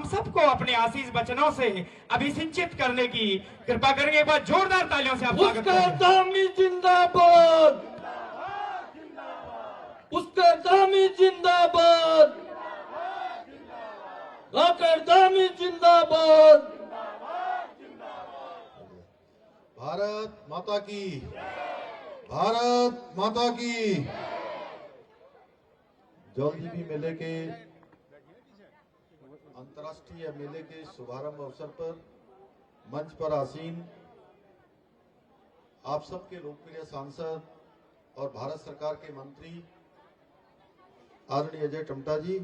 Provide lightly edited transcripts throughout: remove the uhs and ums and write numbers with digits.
सबको अपने आशीष वचनों से अभिसिंचित करने की कृपा करेंगे। एक बार जोरदार तालियों से आप स्वागत करें। धामी जिंदाबाद, उसका धामी जिंदाबाद, लाकर धामी जिंदाबाद। भारत माता की, भारत माता की। जलजीवी मेले के अंतर्राष्ट्रीय मेले के शुभारंभ अवसर पर मंच पर आसीन आप सबके लोकप्रिय सांसद और भारत सरकार के मंत्री आदरणीय अजय टमटा जी,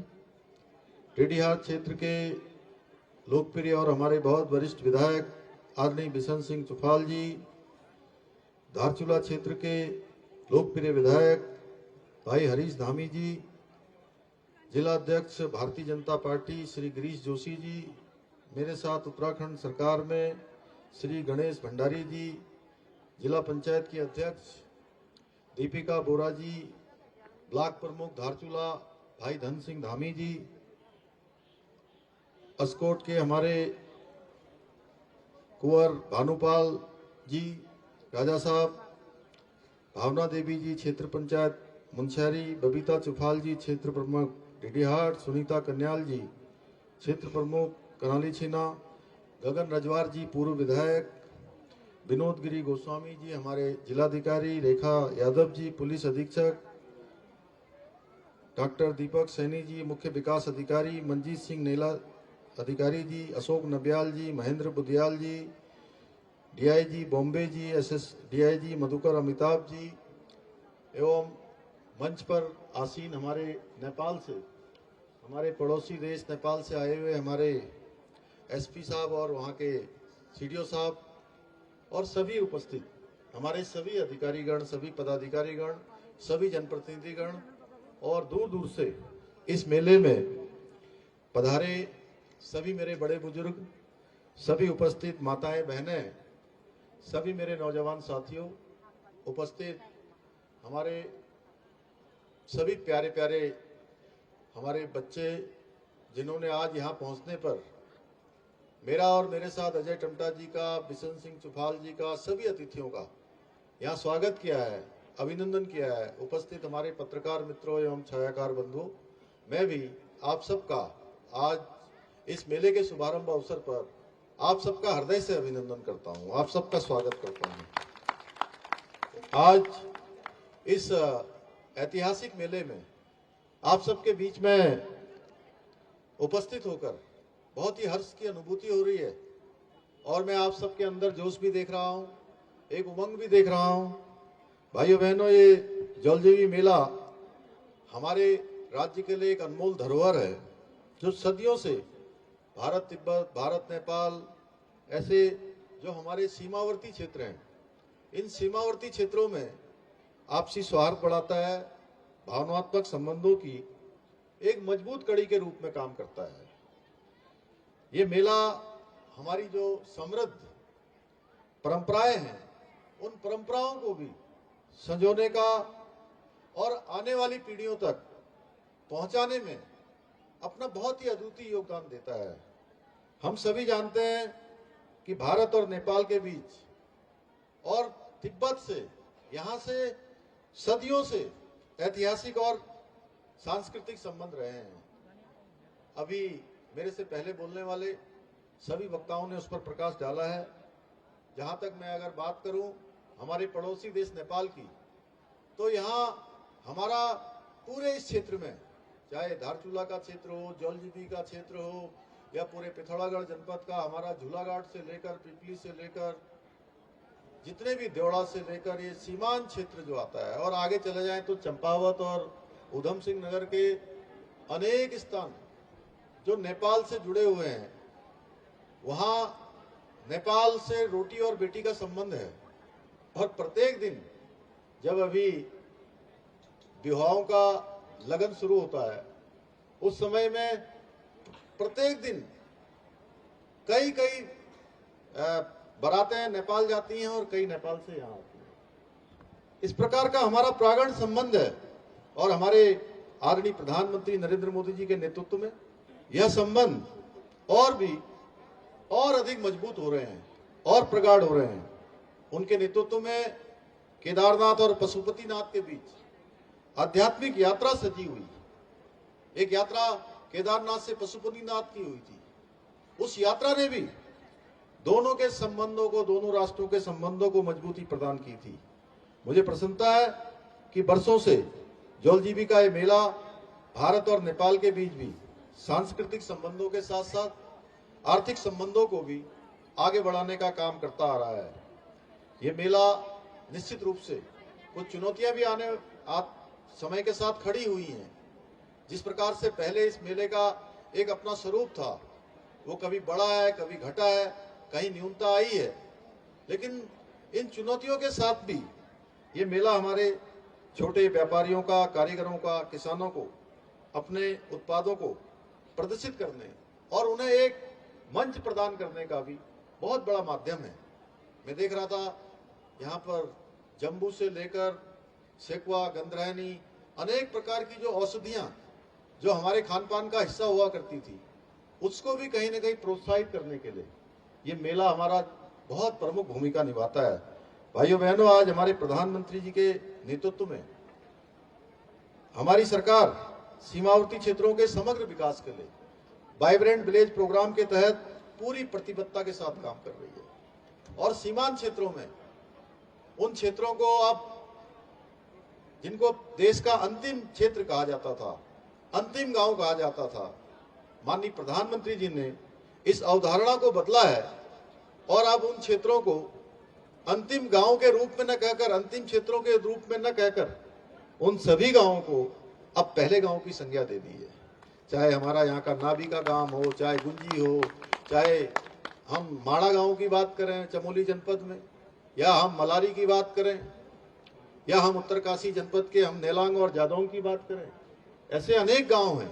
टेढ़ीहाट क्षेत्र के लोकप्रिय और हमारे बहुत वरिष्ठ विधायक आदरणीय बिशन सिंह चुफाल जी, धारचूला क्षेत्र के लोकप्रिय विधायक भाई हरीश धामी जी, जिला अध्यक्ष भारतीय जनता पार्टी श्री गिरीश जोशी जी, मेरे साथ उत्तराखंड सरकार में श्री गणेश भंडारी जी, जिला पंचायत की अध्यक्ष दीपिका बोरा जी, ब्लॉक प्रमुख धारचूला भाई धन सिंह धामी जी, अस्कोट के हमारे कुंवर भानुपाल जी, राजा साहब, भावना देवी जी क्षेत्र पंचायत मुंशियारी, बबीता चुफाल जी क्षेत्र प्रमुख टेढ़ीहाट, सुनीता कन्याल जी क्षेत्र प्रमुख कनाली छीना, गगन रजवार जी पूर्व विधायक, विनोद गिरी गोस्वामी जी हमारे जिलाधिकारी, रेखा यादव जी पुलिस अधीक्षक, डॉक्टर दीपक सैनी जी मुख्य विकास अधिकारी, मंजीत सिंह नेला अधिकारी जी, अशोक नबियाल जी, महेंद्र बुदियाल जी, डीआईजी बॉम्बे जी, डीआईजी मधुकर अमिताभ जी, एवं मंच पर आसीन हमारे नेपाल से, हमारे पड़ोसी देश नेपाल से आए हुए हमारे एसपी साहब और वहाँ के सीडीओ साहब और सभी उपस्थित हमारे सभी अधिकारीगण, सभी पदाधिकारीगण, सभी जनप्रतिनिधिगण और दूर दूर से इस मेले में पधारे सभी मेरे बड़े बुजुर्ग, सभी उपस्थित माताएं बहनें, सभी मेरे नौजवान साथियों, उपस्थित हमारे सभी प्यारे प्यारे हमारे बच्चे जिन्होंने आज यहाँ पहुँचने पर मेरा और मेरे साथ अजय टमटा जी का, बिशन सिंह चुफाल जी का, सभी अतिथियों का यहाँ स्वागत किया है, अभिनंदन किया है। उपस्थित हमारे पत्रकार मित्रों एवं छायाकार बंधु, मैं भी आप सबका आज इस मेले के शुभारंभ अवसर पर आप सबका हृदय से अभिनंदन करता हूँ, आप सबका स्वागत करता हूँ। आज इस ऐतिहासिक मेले में आप सबके बीच में उपस्थित होकर बहुत ही हर्ष की अनुभूति हो रही है और मैं आप सबके अंदर जोश भी देख रहा हूँ, एक उमंग भी देख रहा हूँ। भाइयों बहनों, ये जलजीवी मेला हमारे राज्य के लिए एक अनमोल धरोहर है जो सदियों से भारत तिब्बत, भारत नेपाल, ऐसे जो हमारे सीमावर्ती क्षेत्र हैं, इन सीमावर्ती क्षेत्रों में आपसी सौहार्द बढ़ाता है, भावनात्मक संबंधों की एक मजबूत कड़ी के रूप में काम करता है। ये मेला हमारी जो समृद्ध परंपराएं हैं, उन परंपराओं को भी संजोने का और आने वाली पीढ़ियों तक पहुंचाने में अपना बहुत ही अद्वितीय योगदान देता है। हम सभी जानते हैं कि भारत और नेपाल के बीच और तिब्बत से, यहाँ से सदियों से ऐतिहासिक और सांस्कृतिक संबंध रहे हैं। अभी मेरे से पहले बोलने वाले सभी वक्ताओं ने उस पर प्रकाश डाला है। जहाँ तक मैं अगर बात करूं हमारे पड़ोसी देश नेपाल की, तो यहाँ हमारा पूरे इस क्षेत्र में, चाहे धारचूला का क्षेत्र हो, जलजीबी का क्षेत्र हो, या पूरे पिथौरागढ़ जनपद का हमारा झूलाघाट से लेकर पिपली से लेकर जितने भी देवड़ा से लेकर ये सीमांत क्षेत्र जो आता है, और आगे चले जाएं तो चंपावत और उधम सिंह नगर के अनेक स्थान जो नेपाल से जुड़े हुए हैं, वहाँ नेपाल से रोटी और बेटी का संबंध है। और प्रत्येक दिन जब अभी विवाहों का लगन शुरू होता है, उस समय में प्रत्येक दिन कई बारातें नेपाल जाती हैं और कई नेपाल से यहाँ आती हैं। इस प्रकार का हमारा प्रागण संबंध है और हमारे आदरणीय प्रधानमंत्री नरेंद्र मोदी जी के नेतृत्व में यह संबंध और भी और अधिक मजबूत हो रहे हैं और प्रगाढ़ हो रहे हैं। उनके नेतृत्व में केदारनाथ और पशुपतिनाथ के बीच आध्यात्मिक यात्रा सजी हुई। एक यात्रा केदारनाथ से पशुपतिनाथ की हुई थी। उस यात्रा ने भी दोनों के संबंधों को, दोनों राष्ट्रों के संबंधों को मजबूती प्रदान की थी। मुझे प्रसन्नता है कि बरसों से जौलजीबी का ये मेला भारत और नेपाल के बीच भी सांस्कृतिक संबंधों के साथ साथ आर्थिक संबंधों को भी आगे बढ़ाने का काम करता आ रहा है। ये मेला निश्चित रूप से कुछ चुनौतियां भी समय के साथ खड़ी हुई हैं। जिस प्रकार से पहले इस मेले का एक अपना स्वरूप था, वो कभी बढ़ा है, कभी घटा है, कहीं न्यूनता आई है, लेकिन इन चुनौतियों के साथ भी ये मेला हमारे छोटे व्यापारियों का, कारीगरों का, किसानों को अपने उत्पादों को प्रदर्शित करने और उन्हें एक मंच प्रदान करने का भी बहुत बड़ा माध्यम है। मैं देख रहा था यहाँ पर जम्बू से लेकर सेकुआ, गंधरायनी, अनेक प्रकार की जो औषधियां जो हमारे खान पान का हिस्सा हुआ करती थी, उसको भी कहीं न कहीं प्रोत्साहित करने के लिए ये मेला हमारा बहुत प्रमुख भूमिका निभाता है। भाइयों बहनों, आज हमारे प्रधानमंत्री जी के नेतृत्व में हमारी सरकार सीमावर्ती क्षेत्रों के समग्र विकास के लिए वाइब्रेंट विलेज प्रोग्राम के तहत पूरी प्रतिबद्धता के साथ काम कर रही है। और सीमांत क्षेत्रों में उन क्षेत्रों को अब जिनको देश का अंतिम क्षेत्र कहा जाता था, अंतिम गांव कहा जाता था, माननीय प्रधानमंत्री जी ने इस अवधारणा को बदला है और अब उन क्षेत्रों को अंतिम गांव के रूप में न कहकर, अंतिम क्षेत्रों के रूप में न कहकर, उन सभी गांवों को अब पहले गांव की संज्ञा दे दी है। चाहे हमारा यहाँ का नाभी का गांव हो, चाहे गुंजी हो, चाहे हम माड़ा गांव की बात करें चमोली जनपद में, या हम मलारी की बात करें, या हम उत्तरकाशी जनपद के हम नेलांग और जादौन की बात करें, ऐसे अनेक गांव हैं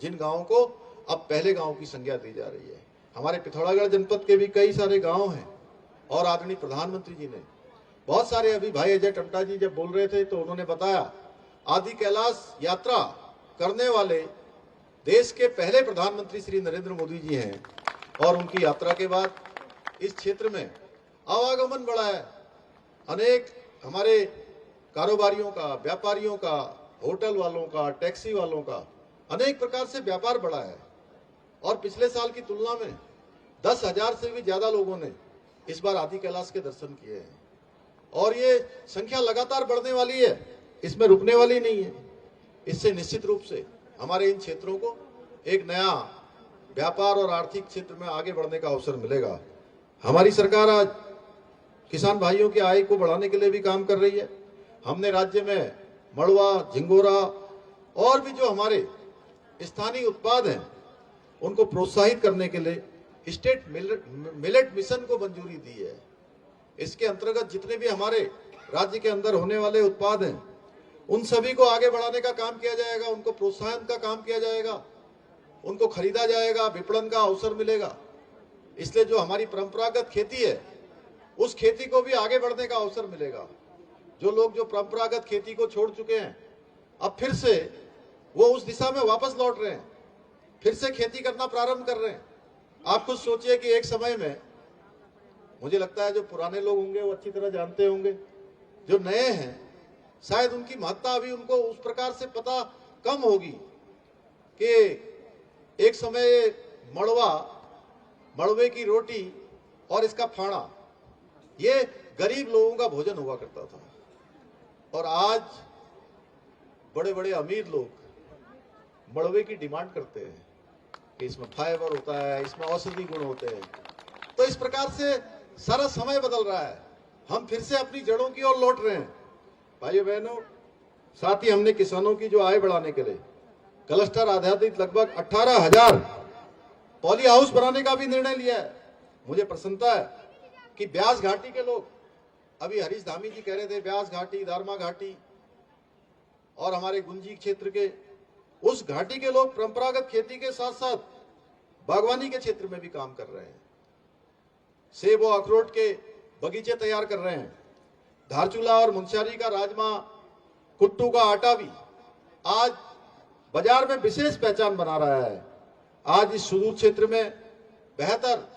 जिन गांवों को अब पहले गांव की संज्ञा दी जा रही है। हमारे पिथौरागढ़ जनपद के भी कई सारे गांव हैं और आदरणीय प्रधानमंत्री जी ने बहुत सारे, अभी भाई अजय टमटा जी जब बोल रहे थे तो उन्होंने बताया, आदि कैलाश यात्रा करने वाले देश के पहले प्रधानमंत्री श्री नरेंद्र मोदी जी हैं और उनकी यात्रा के बाद इस क्षेत्र में आवागमन बढ़ा है। अनेक हमारे कारोबारियों का, व्यापारियों का, होटल वालों का, टैक्सी वालों का, अनेक प्रकार से व्यापार बढ़ा है और पिछले साल की तुलना में 10,000 से भी ज्यादा लोगों ने इस बार आदि कैलाश के दर्शन किए हैं और ये संख्या लगातार बढ़ने वाली है, इसमें रुकने वाली नहीं है। इससे निश्चित रूप से हमारे इन क्षेत्रों को एक नया व्यापार और आर्थिक क्षेत्र में आगे बढ़ने का अवसर मिलेगा। हमारी सरकार आज किसान भाइयों की आय को बढ़ाने के लिए भी काम कर रही है। हमने राज्य में मड़ुआ, झिंगोरा और भी जो हमारे स्थानीय उत्पाद हैं उनको प्रोत्साहित करने के लिए स्टेट मिलेट मिशन को मंजूरी दी है। इसके अंतर्गत जितने भी हमारे राज्य के अंदर होने वाले उत्पाद हैं उन सभी को आगे बढ़ाने का काम किया जाएगा, उनको प्रोत्साहन का काम किया जाएगा, उनको खरीदा जाएगा, विपणन का अवसर मिलेगा। इसलिए जो हमारी परंपरागत खेती है उस खेती को भी आगे बढ़ने का अवसर मिलेगा। जो लोग जो परंपरागत खेती को छोड़ चुके हैं अब फिर से वो उस दिशा में वापस लौट रहे हैं, फिर से खेती करना प्रारंभ कर रहे हैं। आप खुद सोचिए कि एक समय में, मुझे लगता है जो पुराने लोग होंगे वो अच्छी तरह जानते होंगे, जो नए हैं शायद उनकी महत्ता अभी उनको उस प्रकार से पता कम होगी कि एक समय मड़वे की रोटी और इसका फाड़ा ये गरीब लोगों का भोजन हुआ करता था और आज बड़े बड़े अमीर लोग मड़वे की डिमांड करते हैं कि इसमें फाइबर होता है, इसमें औषधि गुण होते हैं। तो इस प्रकार से सारा समय बदल रहा है, हम फिर से अपनी जड़ों की ओर लौट रहे हैं। भाइयों बहनों, साथ ही हमने किसानों की जो आय बढ़ाने के लिए क्लस्टर आधारित लगभग 18,000 पॉली हाउस बनाने का भी निर्णय लिया है। मुझे प्रसन्नता है कि ब्यास घाटी के लोग, अभी हरीश धामी जी कह रहे थे, ब्यास घाटी, दारमा घाटी और हमारे गुंजी क्षेत्र के उस घाटी के लोग परंपरागत खेती के साथ साथ बागवानी के क्षेत्र में भी काम कर रहे हैं। सेब और अखरोट के बगीचे तैयार कर रहे हैं। धारचूला और मुंशियारी का राजमा, कुट्टू का आटा भी आज बाजार में विशेष पहचान बना रहा है। आज इस सुदूर क्षेत्र में बेहतर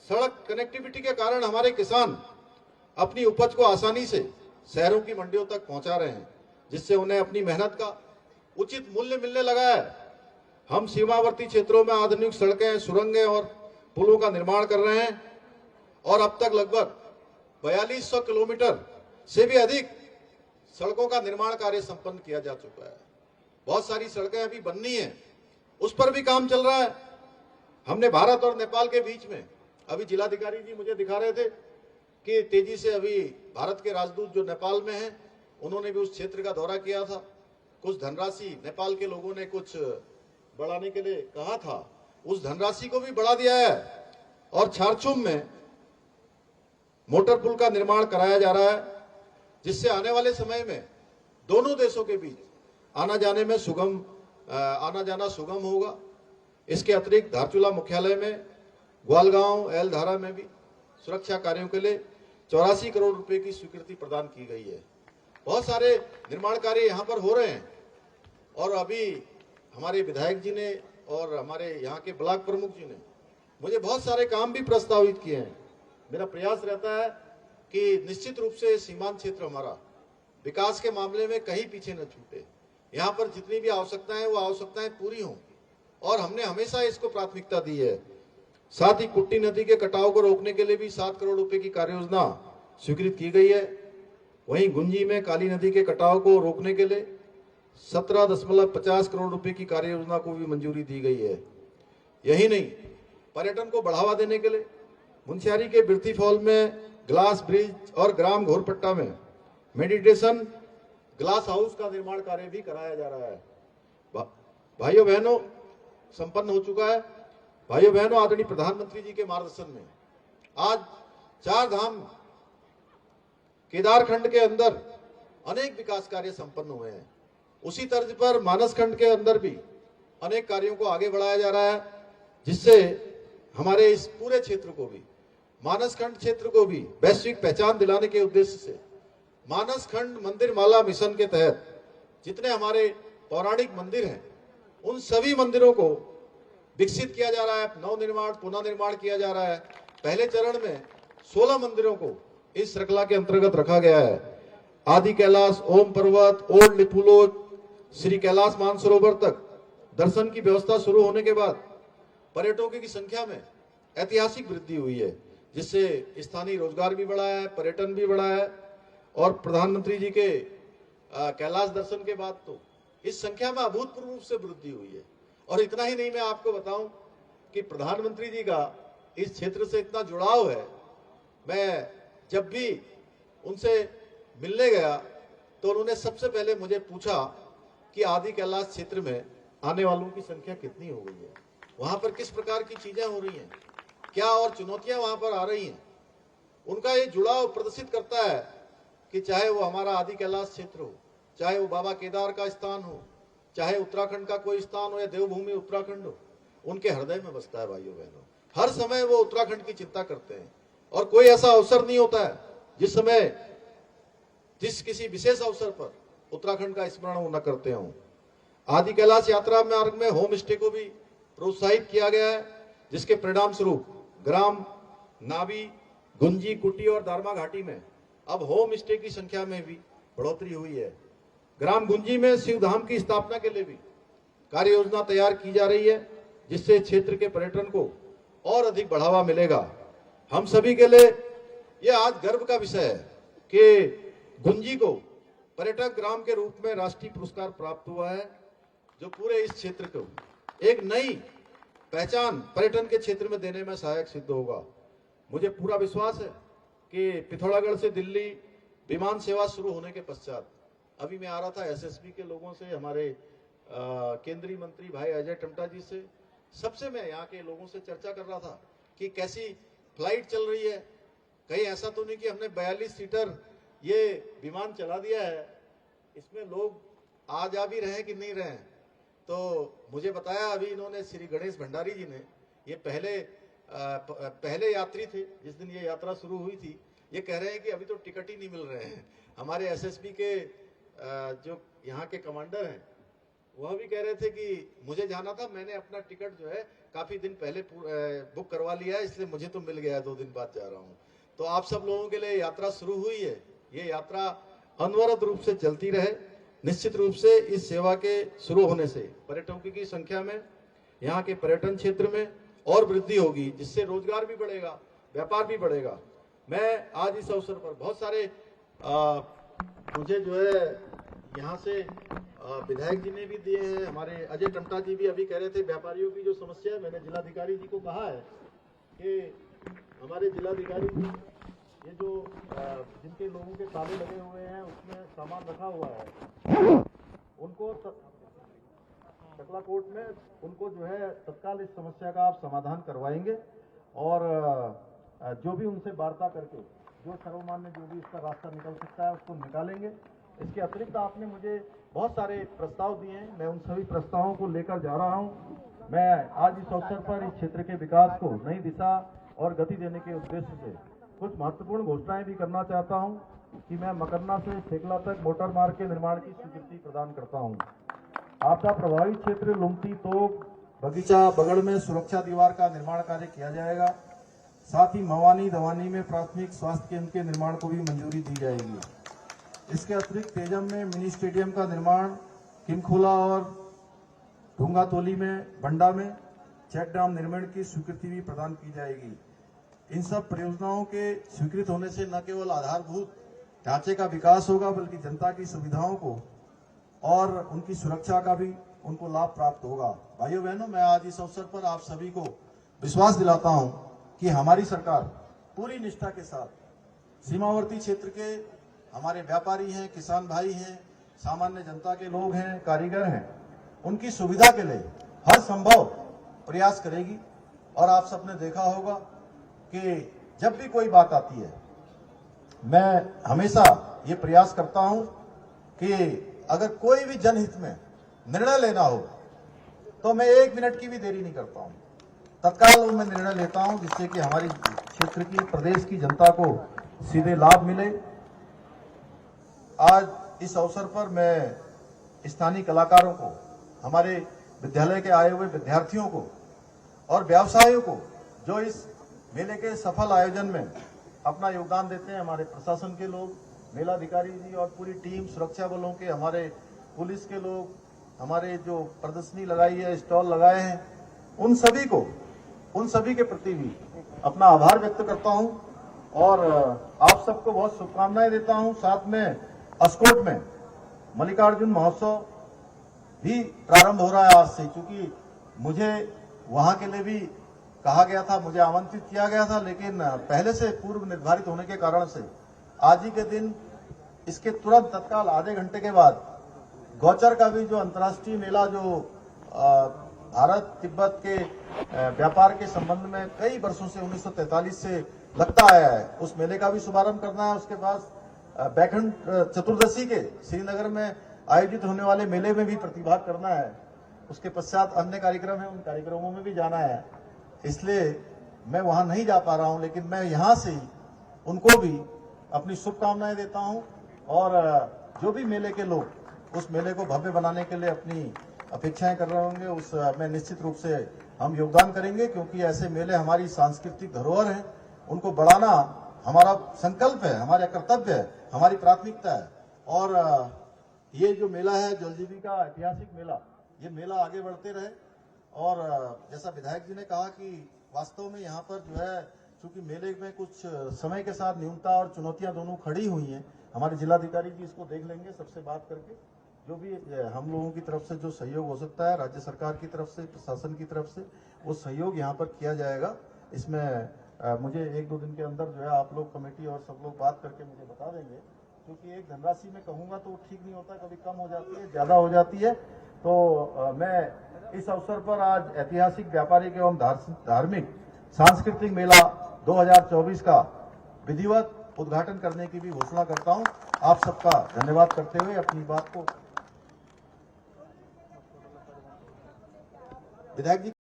सड़क कनेक्टिविटी के कारण हमारे किसान अपनी उपज को आसानी से शहरों की मंडियों तक पहुंचा रहे हैं, जिससे उन्हें अपनी मेहनत का उचित मूल्य मिलने लगा है। हम सीमावर्ती क्षेत्रों में आधुनिक सड़कें, सुरंगें और पुलों का निर्माण कर रहे हैं और अब तक लगभग 4200 किलोमीटर से भी अधिक सड़कों का निर्माण कार्य संपन्न किया जा चुका है। बहुत सारी सड़कें अभी बननी है, उस पर भी काम चल रहा है। हमने भारत और नेपाल के बीच में, अभी जिलाधिकारी जी मुझे दिखा रहे थे कि तेजी से अभी भारत के राजदूत जो नेपाल में हैं, उन्होंने भी उस क्षेत्र का दौरा किया था। कुछ धनराशि नेपाल के लोगों ने कुछ बढ़ाने के लिए कहा था, उस धनराशि को भी बढ़ा दिया है और छारछुम में मोटर पुल का निर्माण कराया जा रहा है, जिससे आने वाले समय में दोनों देशों के बीच आना जाना सुगम होगा। इसके अतिरिक्त धारचूला मुख्यालय में, ग्वालगांव, एलधारा में भी सुरक्षा कार्यों के लिए 84 करोड़ रुपए की स्वीकृति प्रदान की गई है। बहुत सारे निर्माण कार्य यहाँ पर हो रहे हैं और अभी हमारे विधायक जी ने और हमारे यहाँ के ब्लॉक प्रमुख जी ने मुझे बहुत सारे काम भी प्रस्तावित किए हैं। मेरा प्रयास रहता है कि निश्चित रूप से सीमांत क्षेत्र हमारा विकास के मामले में कहीं पीछे न छूटे। यहाँ पर जितनी भी आवश्यकताएं, वो आवश्यकताएं पूरी हों और हमने हमेशा इसको प्राथमिकता दी है। साथ ही कुट्टी नदी के कटाव को रोकने के लिए भी 7 करोड़ रुपए की कार्य योजना स्वीकृत की गई है। वहीं गुंजी में काली नदी के कटाव को रोकने के लिए 17.50 करोड़ रुपए की कार्य योजना को भी मंजूरी दी गई है। यही नहीं, पर्यटन को बढ़ावा देने के लिए मुंशियारी के बिरती फॉल में ग्लास ब्रिज और ग्राम घोरपट्टा में मेडिटेशन ग्लास हाउस का निर्माण कार्य भी कराया जा रहा है। भाइयों बहनों, संपन्न हो चुका है। भाइयों बहनों, आदरणीय प्रधानमंत्री जी के मार्गदर्शन में आज 4 धाम केदारखंड के अंदर अनेक विकास कार्य संपन्न हुए हैं। उसी तर्ज पर मानस खंड के अंदर भी अनेक कार्यों को आगे बढ़ाया जा रहा है, जिससे हमारे इस पूरे क्षेत्र को भी, मानस खंड क्षेत्र को भी वैश्विक पहचान दिलाने के उद्देश्य से मानस खंड मंदिर माला मिशन के तहत जितने हमारे पौराणिक मंदिर हैं, उन सभी मंदिरों को विकसित किया जा रहा है, नवनिर्माण, पुनः निर्माण किया जा रहा है। पहले चरण में 16 मंदिरों को इस श्रृंखला के अंतर्गत रखा गया है। आदि कैलाश, ओम पर्वत, ओल्ड लिपुलोक, श्री कैलाश मानसरोवर तक दर्शन की व्यवस्था शुरू होने के बाद पर्यटकों की संख्या में ऐतिहासिक वृद्धि हुई है, जिससे स्थानीय रोजगार भी बढ़ा है, पर्यटन भी बढ़ा है और प्रधानमंत्री जी के कैलाश दर्शन के बाद तो इस संख्या में अभूतपूर्व रूप से वृद्धि हुई है। और इतना ही नहीं, मैं आपको बताऊं कि प्रधानमंत्री जी का इस क्षेत्र से इतना जुड़ाव है। मैं जब भी उनसे मिलने गया तो उन्होंने सबसे पहले मुझे पूछा कि आदि कैलाश क्षेत्र में आने वालों की संख्या कितनी हो गई है, वहां पर किस प्रकार की चीजें हो रही हैं, क्या और चुनौतियां वहां पर आ रही हैं। उनका ये जुड़ाव प्रदर्शित करता है कि चाहे वो हमारा आदि कैलाश क्षेत्र हो, चाहे वो बाबा केदार का स्थान हो, चाहे उत्तराखंड का कोई स्थान हो या देवभूमि उत्तराखंड हो, उनके हृदय में बसता है। भाइयों बहनों, हर समय वो उत्तराखंड की चिंता करते हैं और कोई ऐसा अवसर नहीं होता है जिस समय, जिस किसी विशेष अवसर पर उत्तराखंड का स्मरण वो न करते हों। आदि कैलाश यात्रा मार्ग में होम स्टे को भी प्रोत्साहित किया गया है, जिसके परिणाम स्वरूप ग्राम नावी, गुंजी, कुटी और दारमा घाटी में अब होम स्टे की संख्या में भी बढ़ोतरी हुई है। ग्राम गुंजी में शिव धाम की स्थापना के लिए भी कार्य योजना तैयार की जा रही है, जिससे क्षेत्र के पर्यटन को और अधिक बढ़ावा मिलेगा। हम सभी के लिए यह आज गर्व का विषय है कि गुंजी को पर्यटक ग्राम के रूप में राष्ट्रीय पुरस्कार प्राप्त हुआ है, जो पूरे इस क्षेत्र को एक नई पहचान पर्यटन के क्षेत्र में देने में सहायक सिद्ध होगा। मुझे पूरा विश्वास है कि पिथौरागढ़ से दिल्ली विमान सेवा शुरू होने के पश्चात, अभी मैं आ रहा था एसएसबी के लोगों से, हमारे केंद्रीय मंत्री भाई अजय टमटा जी से, सबसे मैं यहाँ के लोगों से चर्चा कर रहा था कि कैसी फ्लाइट चल रही है, कहीं ऐसा तो नहीं कि हमने 42 सीटर ये विमान चला दिया है, इसमें लोग आ जा भी रहे कि नहीं रहे। तो मुझे बताया अभी इन्होंने, श्री गणेश भंडारी जी ने, ये पहले यात्री थे जिस दिन ये यात्रा शुरू हुई थी, ये कह रहे हैं कि अभी तो टिकट ही नहीं मिल रहे हैं। हमारे एसएसबी के जो यहाँ के कमांडर हैं वह भी कह रहे थे कि मुझे जाना था, मैंने अपना टिकट जो है काफी दिन पहले बुक करवा लिया है, इसलिए मुझे तो मिल गया, 2 दिन बाद जा रहा हूँ। तो आप सब लोगों के लिए यात्रा शुरू हुई है। ये यात्रा अनवरत रूप से चलती रहे। निश्चित रूप से इस सेवा के शुरू होने से पर्यटकों की संख्या में, यहाँ के पर्यटन क्षेत्र में और वृद्धि होगी, जिससे रोजगार भी बढ़ेगा, व्यापार भी बढ़ेगा। मैं आज इस अवसर पर बहुत सारे मुझे जो है यहाँ से विधायक जी ने भी दिए हैं, हमारे अजय टमटा जी भी अभी कह रहे थे व्यापारियों की जो समस्या है, मैंने जिलाधिकारी जी को कहा है कि हमारे जिलाधिकारी जी ये जो जिनके लोगों के ताले लगे हुए हैं उसमें सामान रखा हुआ है, उनको टकला कोर्ट में उनको जो है तत्काल इस समस्या का आप समाधान करवाएंगे और जो भी उनसे वार्ता करके जो सर्वमान्य जो भी इसका रास्ता निकल सकता है उसको निकालेंगे। इसके अतिरिक्त आपने मुझे बहुत सारे प्रस्ताव दिए हैं, मैं उन सभी प्रस्तावों को लेकर जा रहा हूं। मैं आज इस अवसर पर इस क्षेत्र के विकास को नई दिशा और गति देने के उद्देश्य से कुछ महत्वपूर्ण घोषणाएं भी करना चाहता हूं कि मैं मकरना से शेखला तक मोटर मार्ग के निर्माण की स्वीकृति प्रदान करता हूं। आपदा प्रभावित क्षेत्र लुमती, तोक, बगीचा, बगड़ में सुरक्षा दीवार का निर्माण कार्य किया जाएगा। साथ ही मवानी दवानी में प्राथमिक स्वास्थ्य केंद्र के निर्माण को भी मंजूरी दी जाएगी। इसके अतिरिक्त तेजम में मिनी स्टेडियम का निर्माण, किमखोला और ढूंगातोली में, बंडा में चेक डैम निर्माण की स्वीकृति भी प्रदान की जाएगी। इन सब परियोजनाओं के स्वीकृत होने से न केवल आधारभूत ढांचे का विकास होगा बल्कि जनता की सुविधाओं को और उनकी सुरक्षा का भी उनको लाभ प्राप्त होगा। भाइयों बहनों, मैं आज इस अवसर पर आप सभी को विश्वास दिलाता हूं कि हमारी सरकार पूरी निष्ठा के साथ सीमावर्ती क्षेत्र के हमारे व्यापारी हैं, किसान भाई हैं, सामान्य जनता के लोग हैं, कारीगर हैं, उनकी सुविधा के लिए हर संभव प्रयास करेगी। और आप सबने देखा होगा कि जब भी कोई बात आती है, मैं हमेशा ये प्रयास करता हूं कि अगर कोई भी जनहित में निर्णय लेना हो तो मैं 1 मिनट की भी देरी नहीं करता हूं, तत्काल मैं निर्णय लेता हूं, जिससे कि हमारी क्षेत्र की, प्रदेश की जनता को सीधे लाभ मिले। आज इस अवसर पर मैं स्थानीय कलाकारों को, हमारे विद्यालय के आए हुए विद्यार्थियों को और व्यवसायियों को जो इस मेले के सफल आयोजन में अपना योगदान देते हैं, हमारे प्रशासन के लोग, मेलाधिकारी जी और पूरी टीम, सुरक्षा बलों के, हमारे पुलिस के लोग, हमारे जो प्रदर्शनी लगाई है, स्टॉल लगाए हैं, उन सभी के प्रति भी अपना आभार व्यक्त करता हूं और आप सबको बहुत शुभकामनाएं देता हूं। साथ में अस्कोट में मल्लिकार्जुन महोत्सव भी प्रारंभ हो रहा है आज से, क्योंकि मुझे वहां के लिए भी कहा गया था, मुझे आमंत्रित किया गया था, लेकिन पहले से पूर्व निर्धारित होने के कारण से आज ही के दिन इसके तुरंत तत्काल आधे घंटे के बाद गौचर का भी जो अंतर्राष्ट्रीय मेला जो भारत तिब्बत के व्यापार के संबंध में कई वर्षों से 1943 से लगता आया है, उस मेले का भी शुभारंभ करना है। उसके बाद बैकुंठ चतुर्दशी के श्रीनगर में आयोजित होने वाले मेले में भी प्रतिभाग करना है। उसके पश्चात अन्य कार्यक्रम है, उन कार्यक्रमों में भी जाना है, इसलिए मैं वहां नहीं जा पा रहा हूं, लेकिन मैं यहां से ही उनको भी अपनी शुभकामनाएं देता हूं और जो भी मेले के लोग उस मेले को भव्य बनाने के लिए अपनी अपेक्षाएं कर रहे होंगे, उस में निश्चित रूप से हम योगदान करेंगे, क्योंकि ऐसे मेले हमारी सांस्कृतिक धरोहर हैं, उनको बढ़ाना हमारा संकल्प है, हमारा कर्तव्य है, हमारी प्राथमिकता है। और ये जो मेला है, जलजीबी का ऐतिहासिक मेला, ये मेला आगे बढ़ते रहे। और जैसा विधायक जी ने कहा कि वास्तव में यहाँ पर जो है, चूंकि मेले में कुछ समय के साथ न्यूनता और चुनौतियां दोनों खड़ी हुई हैं, हमारे जिलाधिकारी जी इसको देख लेंगे, सबसे बात करके जो भी हम लोगों की तरफ से जो सहयोग हो सकता है, राज्य सरकार की तरफ से, प्रशासन की तरफ से, वो सहयोग यहाँ पर किया जाएगा। इसमें मुझे 1-2 दिन के अंदर जो है आप लोग कमेटी और सब लोग बात करके मुझे बता देंगे, क्योंकि एक धनराशि में कहूँगा तो ठीक नहीं होता, कभी कम हो जाती है, ज़्यादा हो जाती है। तो मैं इस अवसर पर आज ऐतिहासिक व्यापारिक एवं धार्मिक सांस्कृतिक मेला 2024 का विधिवत उद्घाटन करने की भी घोषणा करता हूं। आप सबका धन्यवाद करते हुए अपनी बात को विधायक जी